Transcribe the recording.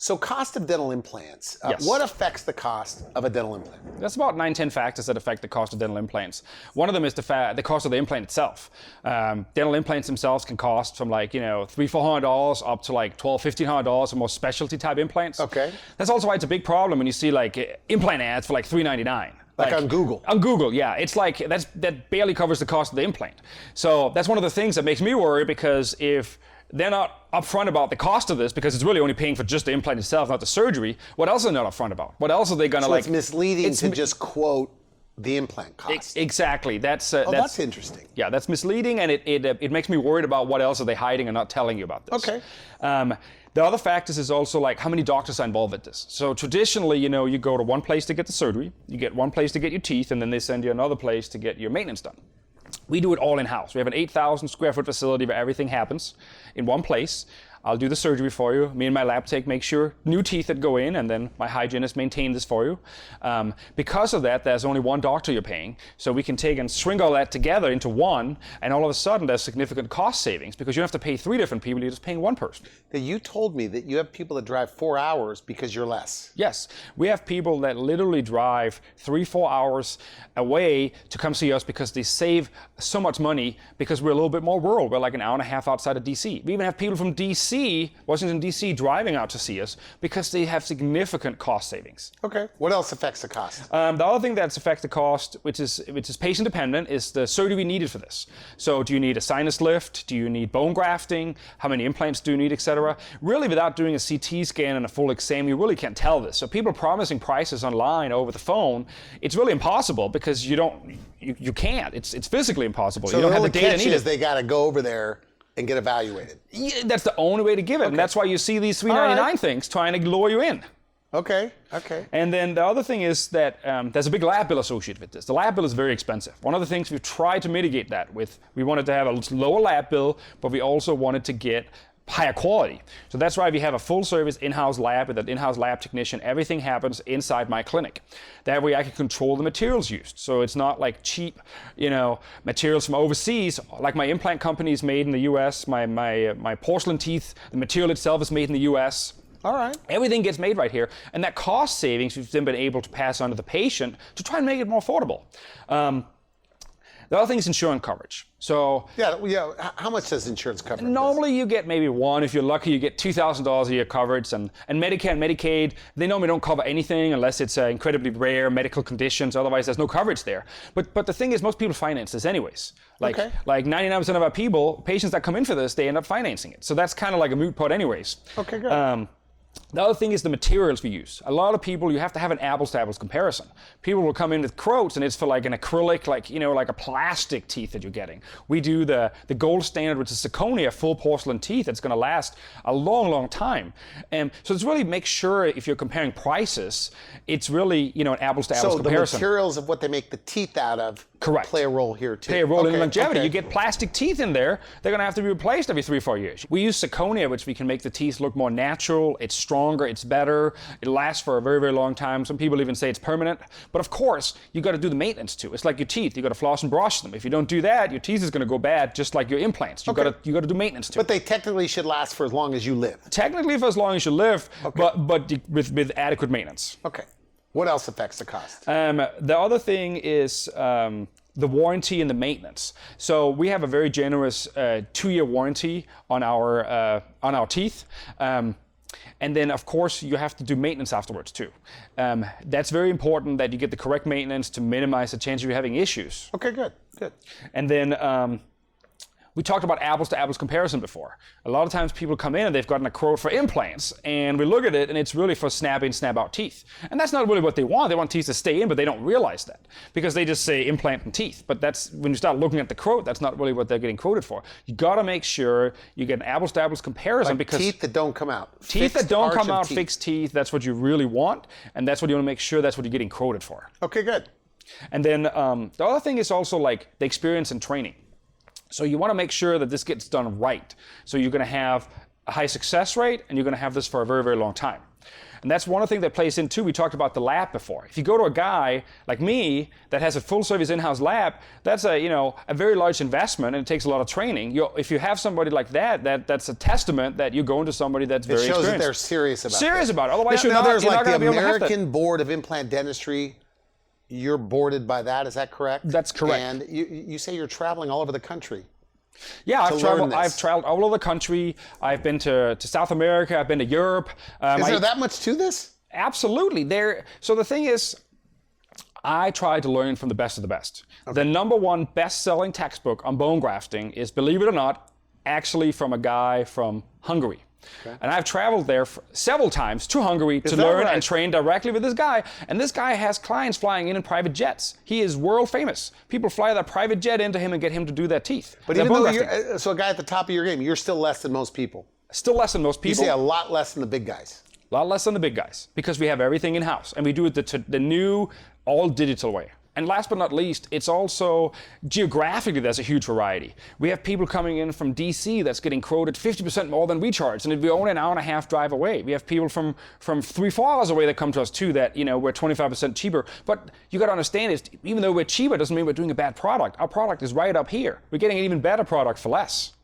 So cost of dental implants. Yes. What affects the cost of a dental implant? That's about 9-10 factors that affect the cost of dental implants. One of them is the cost of the implant itself. Dental implants themselves can cost from like, $300-400 up to like $1,200-1,500 for more specialty type implants. Okay. That's also why it's a big problem when you see like implant ads for like $399. Like on Google. On Google, yeah. It's like that barely covers the cost of the implant. So that's one of the things that makes me worry, because if they're not upfront about the cost of this, because it's really only paying for just the implant itself, not the surgery, what else are they not upfront about? What else are they going to So it's misleading to just quote the implant cost. Exactly. That's interesting. Yeah, that's misleading, and it makes me worried about what else are they hiding and not telling you about this. Okay. The other factors is also like how many doctors are involved with this. So traditionally, you go to one place to get the surgery, you get one place to get your teeth, and then they send you another place to get your maintenance done. We do it all in-house. We have an 8,000 square foot facility where everything happens in one place. I'll do the surgery for you. Me and my lab tech make sure new teeth that go in, and then my hygienist maintain this for you. Because of that, there's only one doctor you're paying. So we can take and string all that together into one, and all of a sudden there's significant cost savings, because you don't have to pay 3 different people, you're just paying one person. Now, you told me that you have people that drive 4 hours because you're less. Yes, we have people that literally drive 3-4 hours away to come see us because they save so much money, because we're a little bit more rural. We're like an hour and a half outside of DC. We even have people from DC, Washington DC, driving out to see us because they have significant cost savings. Okay. What else affects the cost? The other thing that affects the cost, which is patient dependent, is the surgery needed for this. So do you need a sinus lift? Do you need bone grafting? How many implants do you need, etc.? Really, without doing a CT scan and a full exam, you really can't tell this. So people are promising prices online over the phone. It's really impossible, because you can't. It's physically impossible. So you don't have the data catch needed. is they got to go over there and get evaluated. Yeah, that's the only way to give it, and that's why you see these $399 things trying to lure you in. Okay. And then the other thing is that there's a big lab bill associated with this. The lab bill is very expensive. One of the things we've tried to mitigate that with, we wanted to have a lower lab bill, but we also wanted to get higher quality. So that's why we have a full service in-house lab with an in-house lab technician. Everything happens inside my clinic. That way I can control the materials used. So it's not like cheap, materials from overseas. Like my implant company is made in the US, my porcelain teeth, the material itself is made in the US. All right. Everything gets made right here. And that cost savings we've then been able to pass on to the patient to try and make it more affordable. The other thing is insurance coverage. So yeah. How much does insurance cover? Normally you get maybe one. If you're lucky, you get $2,000 a year coverage. And Medicare and Medicaid, they normally don't cover anything unless it's incredibly rare medical conditions. Otherwise, there's no coverage there. But the thing is, most people finance this anyways. Like 99% of our patients that come in for this, they end up financing it. So that's kind of like a moot point anyways. Okay, good. The other thing is the materials we use. A lot of people, you have to have an apples-to-apples comparison. People will come in with quotes, and it's for like an acrylic, like a plastic teeth that you're getting. We do the gold standard, which is zirconia, full porcelain teeth that's going to last a long, long time. And so it's really make sure if you're comparing prices, it's really an apples-to-apples comparison. So the materials of what they make the teeth out of play a role here too. Play a role in longevity. You get plastic teeth in there, they're going to have to be replaced every 3-4 years. We use zirconia, which we can make the teeth look more natural. It's stronger, it's better, it lasts for a very, very long time. Some people even say it's permanent. But of course, you got to do the maintenance too. It's like your teeth. You got to floss and brush them. If you don't do that, your teeth is going to go bad, just like your implants. You got to do maintenance too. But they technically should last for as long as you live. Technically for as long as you live, but with adequate maintenance. Okay. What else affects the cost? The other thing is the warranty and the maintenance. So we have a very generous 2-year warranty on our teeth. And then, of course, you have to do maintenance afterwards, too. That's very important that you get the correct maintenance to minimize the chance of you having issues. Okay, good. And then we talked about apples-to-apples comparison before. A lot of times people come in and they've gotten a quote for implants, and we look at it, and it's really for snap-in, snap-out teeth. And that's not really what they want. They want teeth to stay in, but they don't realize that because they just say implant and teeth. But that's when you start looking at the quote, that's not really what they're getting quoted for. You got to make sure you get an apples-to-apples comparison, because teeth that don't come out. Teeth that don't come out, fixed teeth, that's what you really want, and that's what you want to make sure that's what you're getting quoted for. Okay, good. And then the other thing is also like the experience and training. So you want to make sure that this gets done right. So you're going to have a high success rate, and you're going to have this for a very, very long time. And that's one of the things that plays in too. We talked about the lab before. If you go to a guy like me that has a full service in-house lab, that's a very large investment and it takes a lot of training. If you have somebody like that's a testament that you're going to somebody that's very experienced. It shows that they're serious about it. Serious about it. Otherwise, now there's you're like not the going to be able to have that. American Board of Implant Dentistry. You're boarded by that. Is that correct? That's correct. And you say you're traveling all over the country. Yeah, I've traveled all over the country. I've been to South America. I've been to Europe. Is there that much to this? Absolutely. So the thing is, I try to learn from the best of the best. Okay. The number one best-selling textbook on bone grafting is, believe it or not, actually from a guy from Hungary. Okay. And I've traveled there several times to Hungary to learn and train directly with this guy. And this guy has clients flying in private jets. He is world famous. People fly their private jet into him and get him to do their teeth. But even though so a guy at the top of your game, you're still less than most people. Still less than most people. You say a lot less than the big guys. A lot less than the big guys, because we have everything in-house, and we do it the new, all-digital way. And last but not least, it's also geographically there's a huge variety. We have people coming in from DC that's getting quoted 50% more than we charge, and we're only an hour and a half drive away. We have people from 3-4 hours away that come to us too that, we're 25% cheaper. But you got to understand is even though we're cheaper doesn't mean we're doing a bad product. Our product is right up here. We're getting an even better product for less.